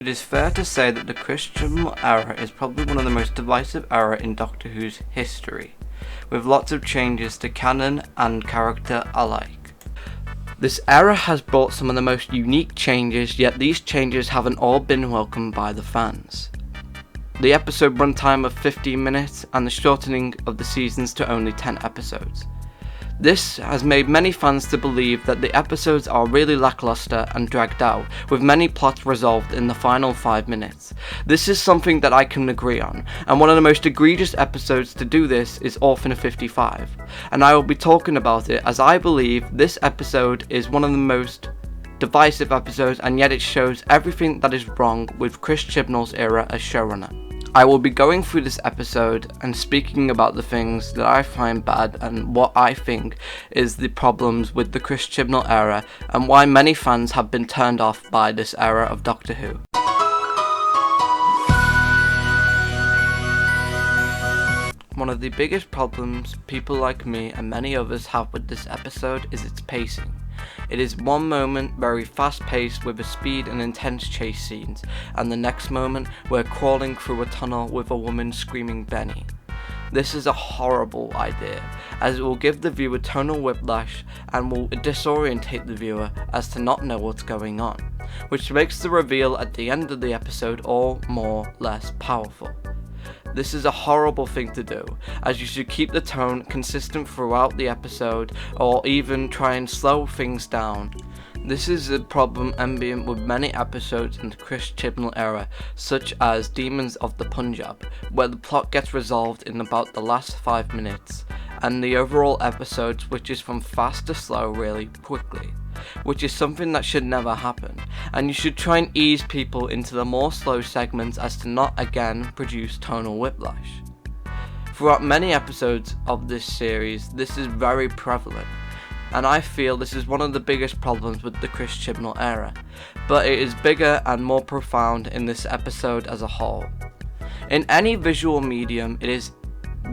It is fair to say that the Chris Chibnall era is probably one of the most divisive era in Doctor Who's history, with lots of changes to canon and character alike. This era has brought some of the most unique changes, yet these changes haven't all been welcomed by the fans. The episode runtime of 15 minutes and the shortening of the seasons to only 10 episodes. This has made many fans to believe that the episodes are really lackluster and dragged out, with many plots resolved in the final 5 minutes. This is something that I can agree on, and one of the most egregious episodes to do this is Orphan 55, and I will be talking about it as I believe this episode is one of the most divisive episodes, and yet it shows everything that is wrong with Chris Chibnall's era as showrunner. I will be going through this episode and speaking about the things that I find bad and what I think is the problems with the Chris Chibnall era and why many fans have been turned off by this era of Doctor Who. One of the biggest problems people like me and many others have with this episode is its pacing. It is one moment very fast paced with a speed and intense chase scenes, and the next moment we're crawling through a tunnel with a woman screaming Benny. This is a horrible idea, as it will give the viewer tonal whiplash and will disorientate the viewer as to not know what's going on, which makes the reveal at the end of the episode all more less powerful. This is a horrible thing to do, as you should keep the tone consistent throughout the episode, or even try and slow things down. This is a problem ambient with many episodes in the Chris Chibnall era, such as Demons of the Punjab, where the plot gets resolved in about the last 5 minutes, and the overall episode switches from fast to slow really quickly, which is something that should never happen, and you should try and ease people into the more slow segments as to not again produce tonal whiplash. Throughout many episodes of this series, this is very prevalent, and I feel this is one of the biggest problems with the Chris Chibnall era, but it is bigger and more profound in this episode as a whole. In any visual medium, it is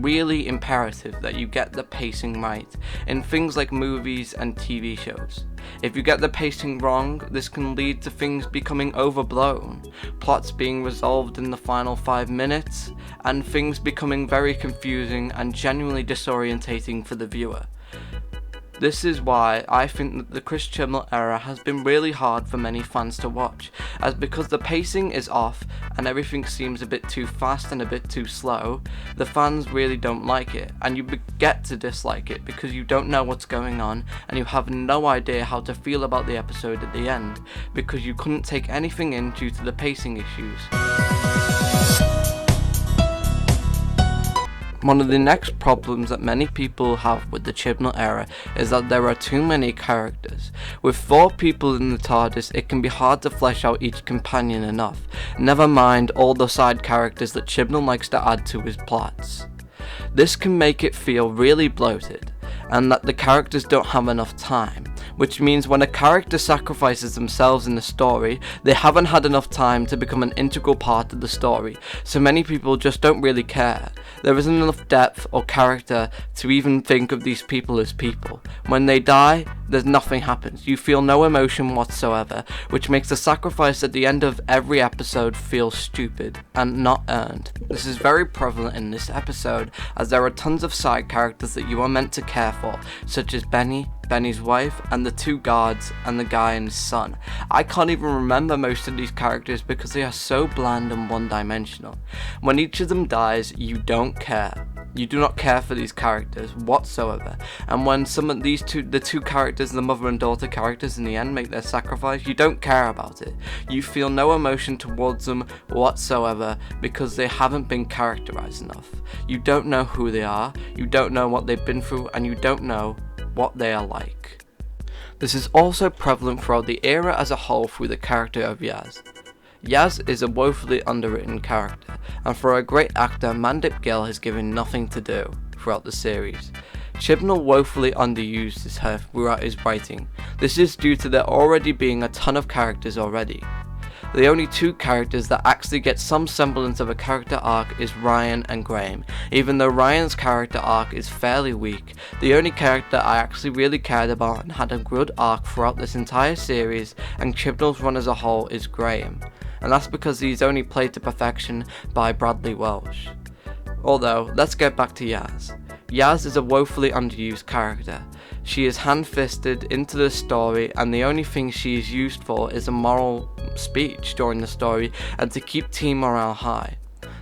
really imperative that you get the pacing right in things like movies and TV shows. If you get the pacing wrong, this can lead to things becoming overblown, plots being resolved in the final 5 minutes, and things becoming very confusing and genuinely disorientating for the viewer. This is why I think that the Chris Chibnall era has been really hard for many fans to watch, as because the pacing is off and everything seems a bit too fast and a bit too slow, the fans really don't like it, and you get to dislike it because you don't know what's going on and you have no idea how to feel about the episode at the end, because you couldn't take anything in due to the pacing issues. One of the next problems that many people have with the Chibnall era is that there are too many characters. With 4 people in the TARDIS, it can be hard to flesh out each companion enough, never mind all the side characters that Chibnall likes to add to his plots. This can make it feel really bloated, and that the characters don't have enough time, which means when a character sacrifices themselves in the story, they haven't had enough time to become an integral part of the story, so many people just don't really care. There isn't enough depth or character to even think of these people as people. When they die, nothing happens. You feel no emotion whatsoever, which makes the sacrifice at the end of every episode feel stupid and not earned. This is very prevalent in this episode, as there are tons of side characters that you are meant to care for, such as Benny, Benny's wife, and the 2 guards, and the guy and his son. I can't even remember most of these characters because they are so bland and one-dimensional. When each of them dies, you don't care. You do not care for these characters whatsoever, and when some of the two characters, the mother and daughter characters in the end, make their sacrifice, you don't care about it. You feel no emotion towards them whatsoever because they haven't been characterized enough. You don't know who they are, you don't know what they've been through, and you don't know what they are like. This is also prevalent throughout the era as a whole through the character of Yaz. Yaz is a woefully underwritten character, and for a great actor, Mandip Gill has given nothing to do throughout the series. Chibnall woefully underuses her throughout his writing. This is due to there already being a ton of characters already. The only 2 characters that actually get some semblance of a character arc is Ryan and Graham. Even though Ryan's character arc is fairly weak, the only character I actually really cared about and had a good arc throughout this entire series and Chibnall's run as a whole is Graham. and that's because he's only played to perfection by Bradley Welsh. Although, let's get back to Yaz. Yaz is a woefully underused character. She is hand-fisted into the story, and the only thing she is used for is a moral speech during the story and to keep team morale high.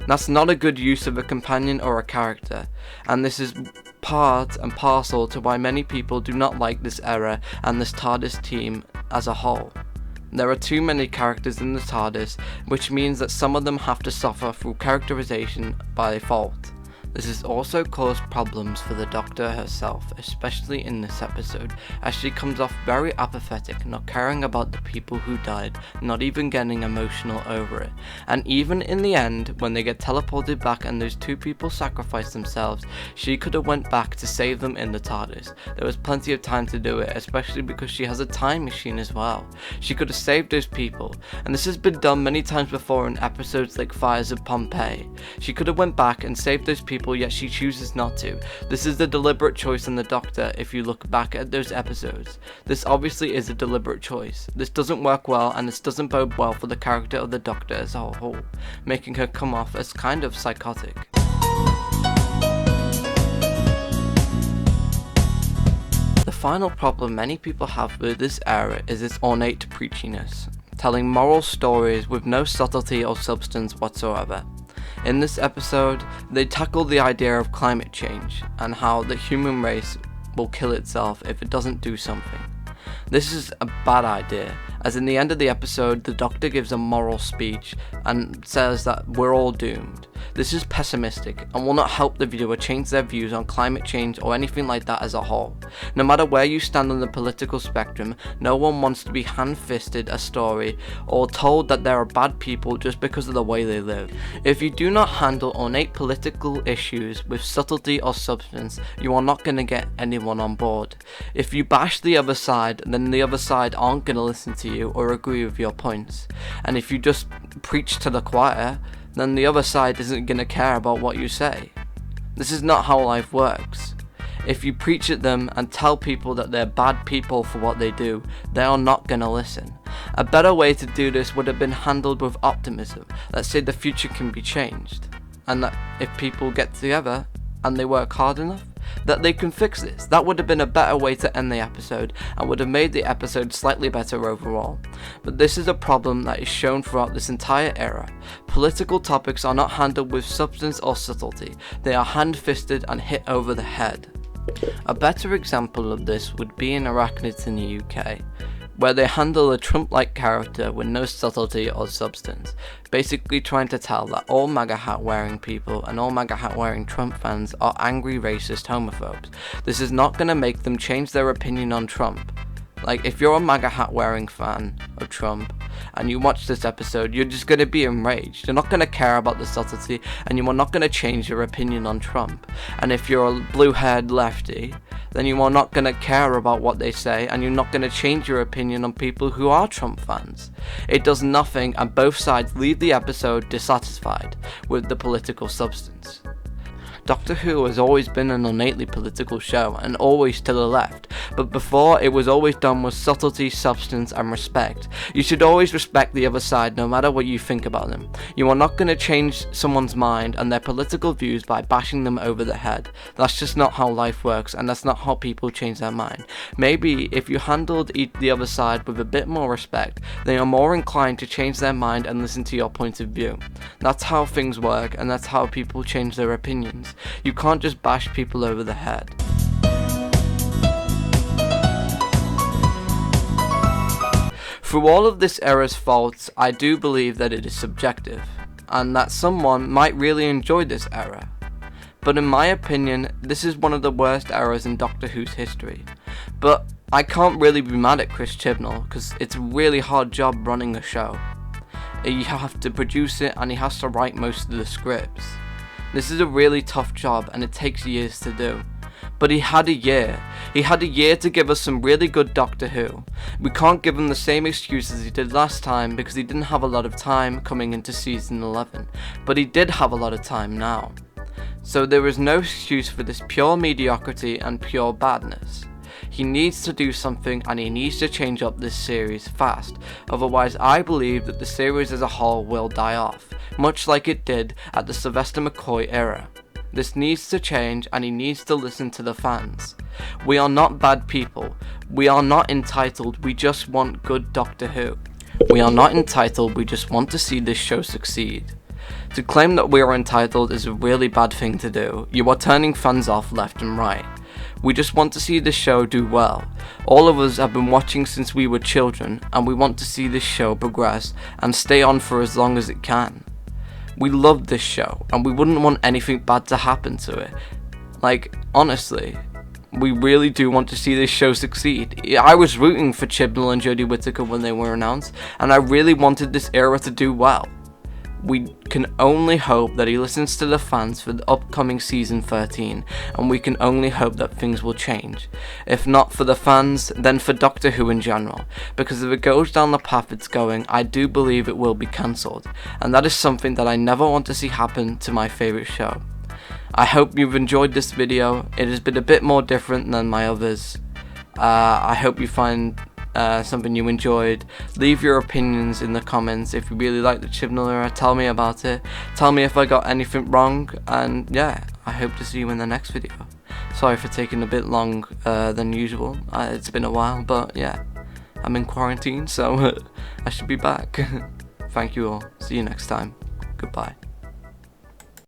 That's not a good use of a companion or a character, and this is part and parcel to why many people do not like this era and this TARDIS team as a whole. There are too many characters in the TARDIS, which means that some of them have to suffer through characterization by default. This has also caused problems for the Doctor herself, especially in this episode, as she comes off very apathetic, not caring about the people who died, not even getting emotional over it. And even in the end, when they get teleported back and those two people sacrifice themselves, she could have went back to save them in the TARDIS. There was plenty of time to do it, especially because she has a time machine as well. She could have saved those people, and this has been done many times before in episodes like Fires of Pompeii. She could have went back and saved those people, yet she chooses not to. This is the deliberate choice in the Doctor if you look back at those episodes. This obviously is a deliberate choice. This doesn't work well, and this doesn't bode well for the character of the Doctor as a whole, making her come off as kind of psychotic. The final problem many people have with this era is its ornate preachiness, telling moral stories with no subtlety or substance whatsoever. In this episode, they tackle the idea of climate change and how the human race will kill itself if it doesn't do something. This is a bad idea, as in the end of the episode, the Doctor gives a moral speech and says that we're all doomed. This is pessimistic and will not help the viewer change their views on climate change or anything like that as a whole. No matter where you stand on the political spectrum, no one wants to be hand-fisted a story or told that there are bad people just because of the way they live. If you do not handle ornate political issues with subtlety or substance, you are not going to get anyone on board. If you bash the other side, then the other side aren't going to listen to you or agree with your points. And if you just preach to the choir, then the other side isn't going to care about what you say. This is not how life works. If you preach at them and tell people that they're bad people for what they do, they are not going to listen. A better way to do this would have been handled with optimism. Let's say the future can be changed, and that if people get together and they work hard enough, that they can fix this. That would have been a better way to end the episode and would have made the episode slightly better overall. But this is a problem that is shown throughout this entire era. Political topics are not handled with substance or subtlety. They are hand-fisted and hit over the head. A better example of this would be in Arachnids in the UK, where they handle a Trump-like character with no subtlety or substance, basically trying to tell that all MAGA hat wearing people and all MAGA hat wearing Trump fans are angry racist homophobes. This is not going to make them change their opinion on Trump. Like, if you're a MAGA hat wearing fan of Trump and you watch this episode, you're just going to be enraged. You're not going to care about the subtlety and you are not going to change your opinion on Trump. And if you're a blue-haired lefty, then you are not going to care about what they say and you're not going to change your opinion on people who are Trump fans. It does nothing, and both sides leave the episode dissatisfied with the political substance. Doctor Who has always been an innately political show and always to the left, but before it was always done with subtlety, substance and respect. You should always respect the other side no matter what you think about them. You are not going to change someone's mind and their political views by bashing them over the head. That's just not how life works, and that's not how people change their mind. Maybe if you handled the other side with a bit more respect, they are more inclined to change their mind and listen to your point of view. That's how things work, and that's how people change their opinions. You can't just bash people over the head. Through all of this era's faults, I do believe that it is subjective, and that someone might really enjoy this era. But in my opinion, this is one of the worst eras in Doctor Who's history. But I can't really be mad at Chris Chibnall, because it's a really hard job running a show. You have to produce it, and he has to write most of the scripts. This is a really tough job and it takes years to do. But he had a year. He had a year to give us some really good Doctor Who. We can't give him the same excuse as he did last time because he didn't have a lot of time coming into season 11. But he did have a lot of time now. So there is no excuse for this pure mediocrity and pure badness. He needs to do something, and he needs to change up this series fast. Otherwise, I believe that the series as a whole will die off, much like it did at the Sylvester McCoy era. This needs to change, and he needs to listen to the fans. We are not bad people. We are not entitled. We just want good Doctor Who. We are not entitled. We just want to see this show succeed. To claim that we are entitled is a really bad thing to do. You are turning fans off left and right. We just want to see this show do well. All of us have been watching since we were children, and we want to see this show progress and stay on for as long as it can. We love this show, and we wouldn't want anything bad to happen to it. Like, honestly, we really do want to see this show succeed. I was rooting for Chibnall and Jodie Whittaker when they were announced, and I really wanted this era to do well. We can only hope that he listens to the fans for the upcoming season 13, and we can only hope that things will change. If not for the fans, then for Doctor Who in general, because if it goes down the path it's going, I do believe it will be cancelled, and that is something that I never want to see happen to my favourite show. I hope you've enjoyed this video. It has been a bit more different than my others. I hope you find something you enjoyed. Leave your opinions in the comments. If you really like the Chibnall era, tell me about it. Tell me if I got anything wrong, and yeah, I hope to see you in the next video. Sorry for taking a bit long than usual. It's been a while, but yeah, I'm in quarantine, so I should be back. Thank you all. See you next time. Goodbye.